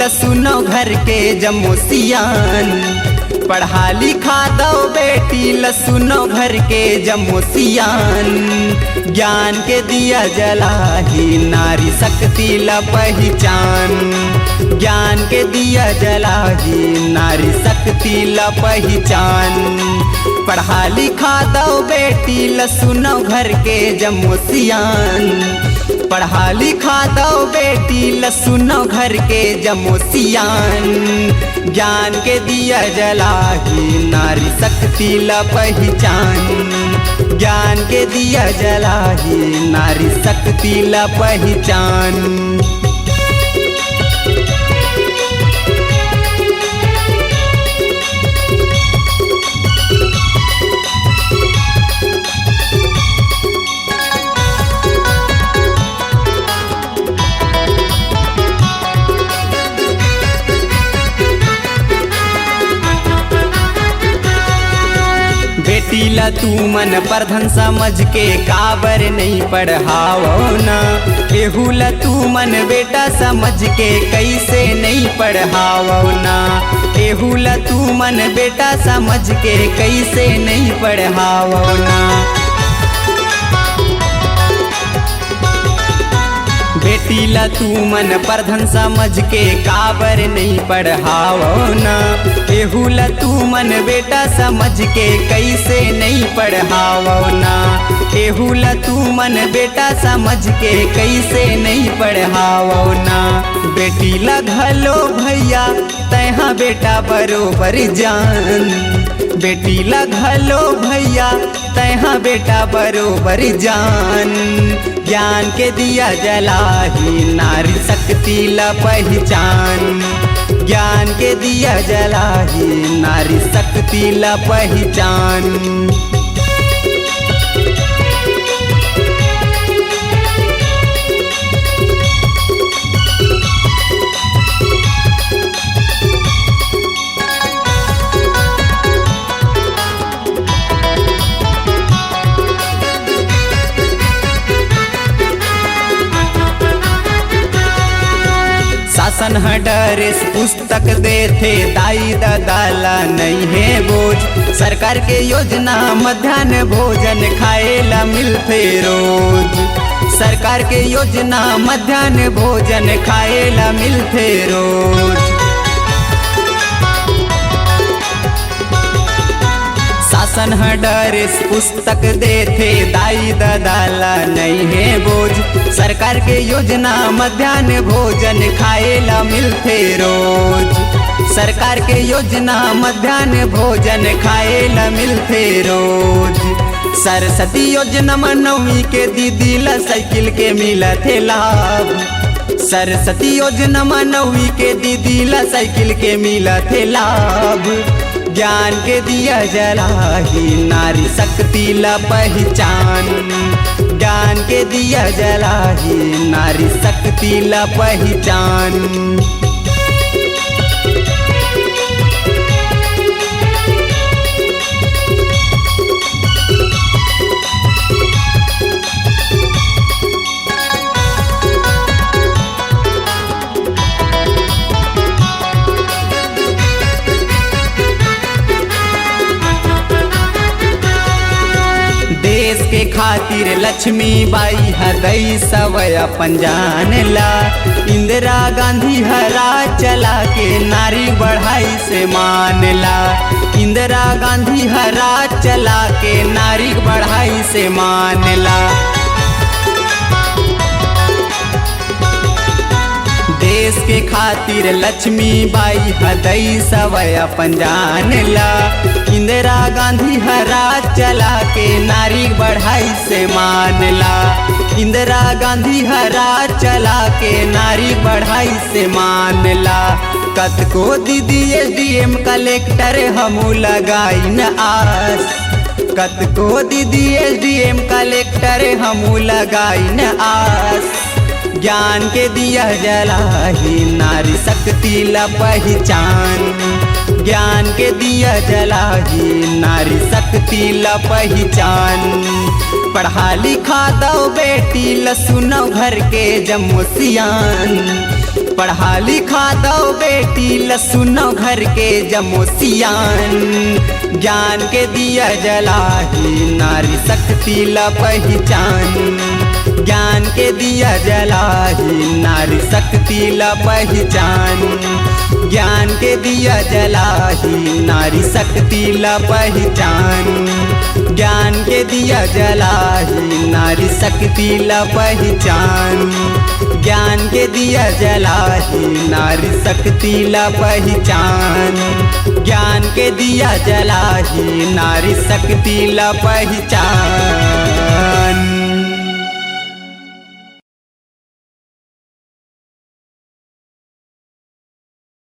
लसुनो घर के जमोसियान। पढ़ा लिखा दो बेटी लसुनो घर के जमोसियान। ज्ञान के दिया जलाही नारी शक्ति ला पहचान। ज्ञान के दिया जलाही नारी शक्ति ला पहचान। पढ़ा लिखा दो बेटी लसुनो घर के जमोसियान। पढ़ा लिखा दो बेटी लसुनो घर के जमोसियान। ज्ञान के दिया जलाही नारी शक्ति ला पहचान। ज्ञान के दिया जलाही नारी शक्ति ला पहचान। बेटी ला तू मन प्रधन समझ के काबर नहीं पढ़ाओ ना। एहू ला तू मन बेटा समझ के कैसे नहीं पढ़ाओ ना। एहू ला तू मन बेटा समझ के कैसे नहीं पढ़ाओ ना। बेटी ला तू मन प्रधन समझ के काबर नहीं पढ़ाओ ना। एहू ला तू मन बेटा समझ के कैसे नहीं पढ़ाओ ना। एहू ला तू मन बेटा समझ के कैसे नहीं पढ़ाओ ना। बेटी ला घलो भैया तैहा बेटा बरोबर जान। बेटी ला घलो भैया तैहा बेटा बरोबर जान। ज्ञान के दिया जलाही नारी शक्ति ला पहचान। ज्ञान के दिया जलाही नारी शक्ति ला पहचान। शासन ड्रेस पुस्तक देथे दाई दादा नहीं है बोझ। सरकार के योजना मध्याह्न भोजन खाए ला मिलते रोज। सरकार के योजना मध्याह्न भोजन खाए ला मिलते रोज। शासन ड्रेस पुस्तक देथे दाई दादा ला नहीं है बोझ। सरकार के योजना मध्याह्न भोजन खाए ला मिलते रोज। सरकार के योजना मध्याह्न भोजन खाए ला मिलते रोज। सरस्वती योजना मनवी के दीदी ला साइकिल के मिलते लाभ। सरस्वती योजना मनवी के दीदी ला साइकिल के मिलते लाभ। ज्ञान के दिया जलाही नारी शक्ति ला पहचान। ज्ञान के दिया जलाही नारी शक्ति ला पहचान। देश के खातिर लक्ष्मी बाई हदई सवय अपन जान ला। इंदिरा गांधी हरा चला के नारी बढ़ाई से मान ला। इंदिरा गांधी हरा चला के नारी बढ़ाई से मान ला। देश के खातिर लक्ष्मी बाई हदई सवय अपन जान ला। इंदिरा गांधी हरा चला के नारी बढ़ाई से मान ला। इंदिरा गांधी हरा चला के नारी बढ़ाई से मान ला। कतको दीदी SDM कलेक्टर हमू लगाई न आस। कतको दीदी SDM कलेक्टर हमू लगाई न आस। ज्ञान के दिया जलाही नारी शक्ति ला पहचान। ज्ञान के दिया जलाही नारी शक्ति ला पहचान। पढ़ा लिखा दो बेटी लसुनो घर के जमोसियान। पढ़ा लिखा दो बेटी लसुनो घर के जमोसियान, ज्ञान के दिया जलाही नारी शक्ति ला पहचान, ज्ञान के दिया जलाही नारी शक्ति ला पहचान, ज्ञान के दिया जलाही नारी शक्ति ला पहचान, ज्ञान के दिया जलाही नारी शक्ति ला पहचान, ज्ञान के दिया जलाही नारी शक्ति ला पहचान, ज्ञान के दिया जलाही नारी शक्ति ला पहचान।